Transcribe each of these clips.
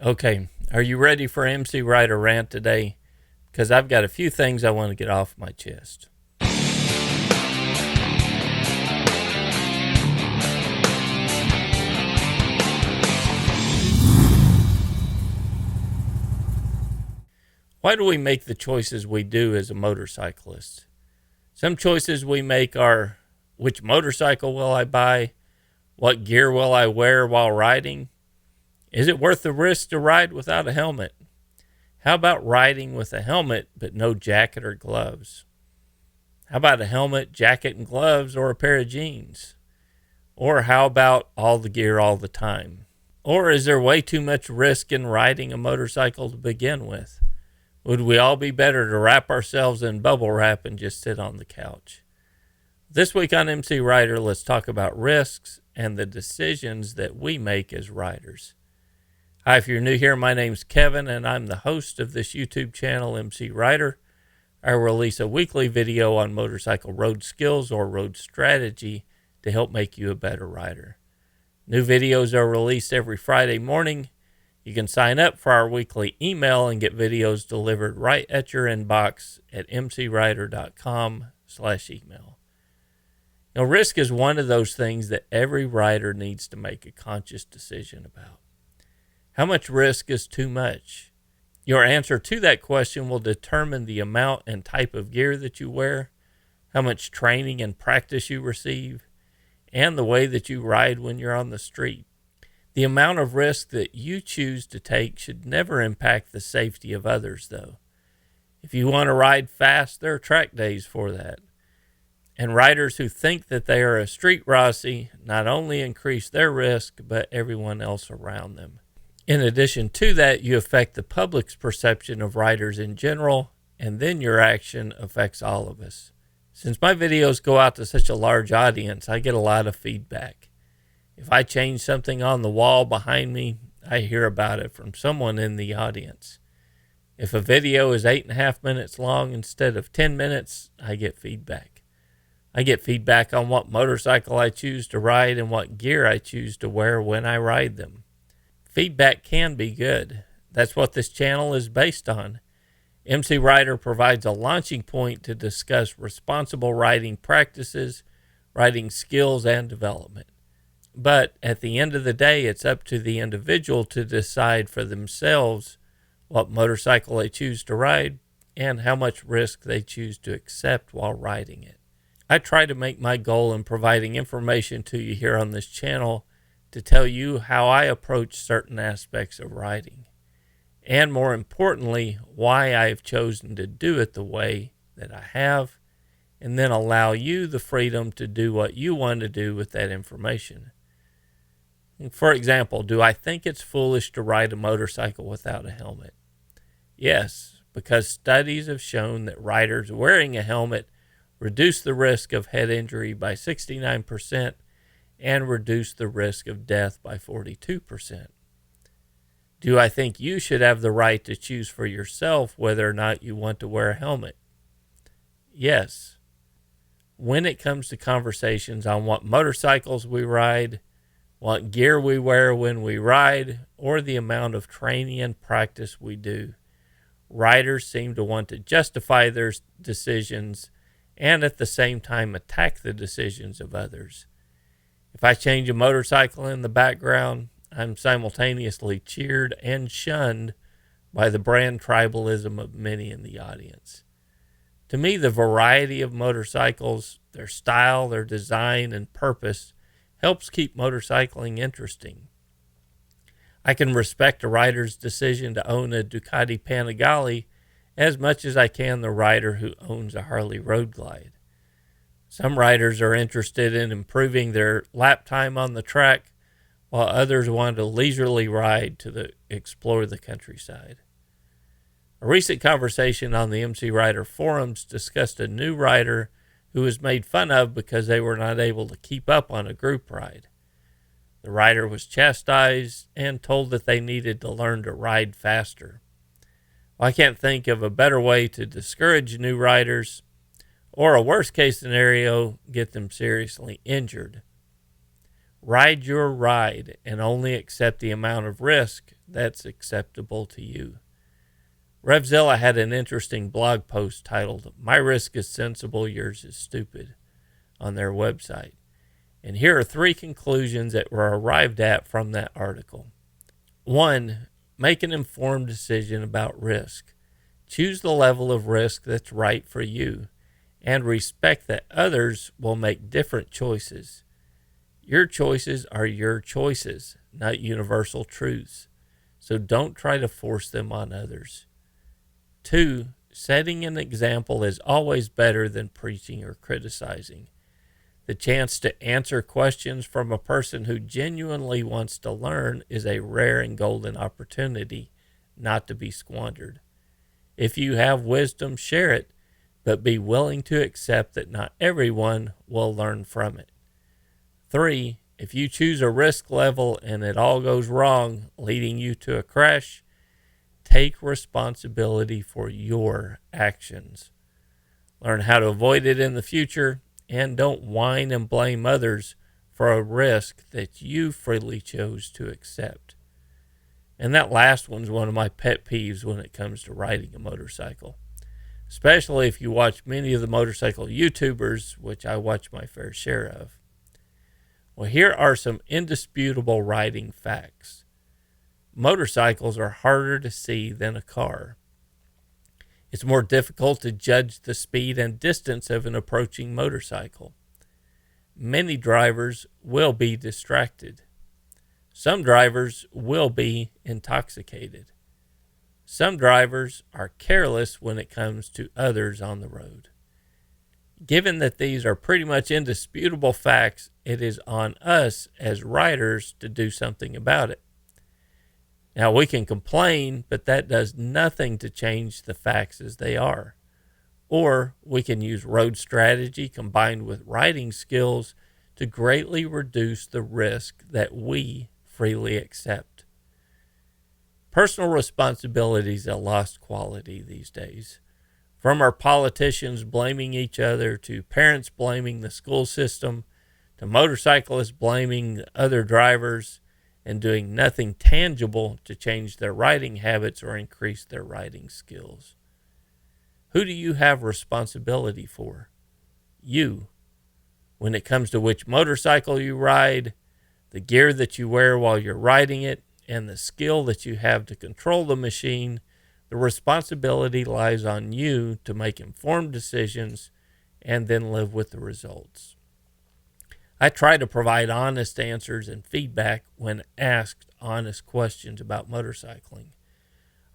Okay, are you ready for MCrider rant today? Because I've got a few things I want to get off my chest. Why do we make the choices we do as a motorcyclist? Some choices we make are, which motorcycle will I buy? What gear will I wear while riding? Is it worth the risk to ride without a helmet? How about riding with a helmet but no jacket or gloves? How about a helmet, jacket, and gloves, or a pair of jeans? Or how about all the gear all the time? Or is there way too much risk in riding a motorcycle to begin with? Would we all be better to wrap ourselves in bubble wrap and just sit on the couch? This week on MCrider, let's talk about risks and the decisions that we make as riders. Hi, if you're new here, my name's Kevin, and I'm the host of this YouTube channel, MCrider. I release a weekly video on motorcycle road skills or road strategy to help make you a better rider. New videos are released every Friday morning. You can sign up for our weekly email and get videos delivered right at your inbox at mcrider.com/email. Now, risk is one of those things that every rider needs to make a conscious decision about. How much risk is too much? Your answer to that question will determine the amount and type of gear that you wear, how much training and practice you receive, and the way that you ride when you're on the street. The amount of risk that you choose to take should never impact the safety of others, though. If you want to ride fast, there are track days for that. And riders who think that they are a street Rossi not only increase their risk, but everyone else around them. In addition to that, you affect the public's perception of riders in general, and then your action affects all of us. Since my videos go out to such a large audience, I get a lot of feedback. If I change something on the wall behind me, I hear about it from someone in the audience. If a video is 8.5 minutes long instead of 10 minutes, I get feedback. I get feedback on what motorcycle I choose to ride and what gear I choose to wear when I ride them. Feedback can be good. That's what this channel is based on. MCrider provides a launching point to discuss responsible riding practices, riding skills, and development. But at the end of the day, it's up to the individual to decide for themselves what motorcycle they choose to ride and how much risk they choose to accept while riding it. I try to make my goal in providing information to you here on this channel to tell you how I approach certain aspects of riding, and more importantly, why I have chosen to do it the way that I have, and then allow you the freedom to do what you want to do with that information. For example, do I think it's foolish to ride a motorcycle without a helmet? Yes, because studies have shown that riders wearing a helmet reduce the risk of head injury by 69% and reduce the risk of death by 42%. Do I think you should have the right to choose for yourself whether or not you want to wear a helmet? Yes. When it comes to conversations on what motorcycles we ride, what gear we wear when we ride, or the amount of training and practice we do, riders seem to want to justify their decisions and at the same time attack the decisions of others. If I change a motorcycle in the background, I'm simultaneously cheered and shunned by the brand tribalism of many in the audience. To me, the variety of motorcycles, their style, their design, and purpose helps keep motorcycling interesting. I can respect a rider's decision to own a Ducati Panigale as much as I can the rider who owns a Harley Road Glide. Some riders are interested in improving their lap time on the track, while others want a leisurely ride to explore the countryside. A recent conversation on the MCrider forums discussed a new rider who was made fun of because they were not able to keep up on a group ride. The rider was chastised and told that they needed to learn to ride faster. Well, I can't think of a better way to discourage new riders, or a worst case scenario, get them seriously injured. Ride your ride and only accept the amount of risk that's acceptable to you. Revzilla had an interesting blog post titled, "My risk is sensible, yours is stupid," on their website. And here are 3 conclusions that were arrived at from that article. 1. Make an informed decision about risk. Choose the level of risk that's right for you, and respect that others will make different choices. Your choices are your choices, not universal truths, so don't try to force them on others. 2. Setting an example is always better than preaching or criticizing. The chance to answer questions from a person who genuinely wants to learn is a rare and golden opportunity, not to be squandered. If you have wisdom, share it, but be willing to accept that not everyone will learn from it. 3. If you choose a risk level and it all goes wrong, leading you to a crash, take responsibility for your actions. Learn how to avoid it in the future, and don't whine and blame others for a risk that you freely chose to accept. And that last one's one of my pet peeves when it comes to riding a motorcycle, especially if you watch many of the motorcycle YouTubers, which I watch my fair share of. Well, here are some indisputable riding facts. Motorcycles are harder to see than a car. It's more difficult to judge the speed and distance of an approaching motorcycle. Many drivers will be distracted. Some drivers will be intoxicated. Some drivers are careless when it comes to others on the road. Given that these are pretty much indisputable facts, it is on us as riders to do something about it. Now, we can complain, but that does nothing to change the facts as they are. Or we can use road strategy combined with riding skills to greatly reduce the risk that we freely accept. Personal responsibility is a lost quality these days. From our politicians blaming each other, to parents blaming the school system, to motorcyclists blaming other drivers, and doing nothing tangible to change their riding habits or increase their riding skills. Who do you have responsibility for? You. When it comes to which motorcycle you ride, the gear that you wear while you're riding it, and the skill that you have to control the machine, the responsibility lies on you to make informed decisions and then live with the results. I try to provide honest answers and feedback when asked honest questions about motorcycling.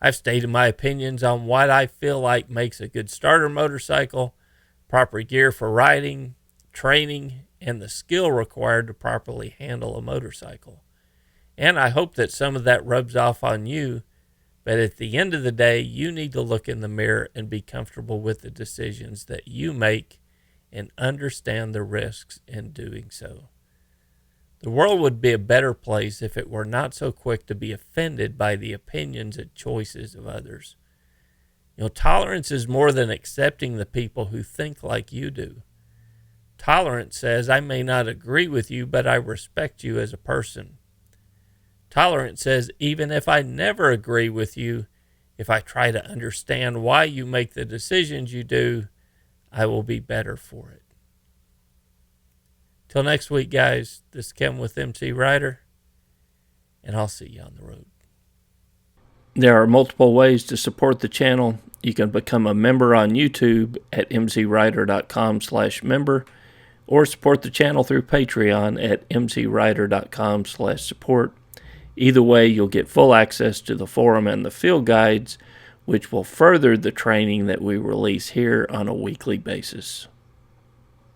I've stated my opinions on what I feel like makes a good starter motorcycle, proper gear for riding, training, and the skill required to properly handle a motorcycle. And I hope that some of that rubs off on you, but at the end of the day, you need to look in the mirror and be comfortable with the decisions that you make and understand the risks in doing so. The world would be a better place if it were not so quick to be offended by the opinions and choices of others. Tolerance is more than accepting the people who think like you do. Tolerance says, I may not agree with you, but I respect you as a person. Tolerance says, even if I never agree with you, if I try to understand why you make the decisions you do, I will be better for it. Till next week, guys, this is Kevin with MCrider, and I'll see you on the road. There are multiple ways to support the channel. You can become a member on YouTube at mcrider.com/member, or support the channel through Patreon at mcrider.com/support. Either way, you'll get full access to the forum and the field guides, which will further the training that we release here on a weekly basis.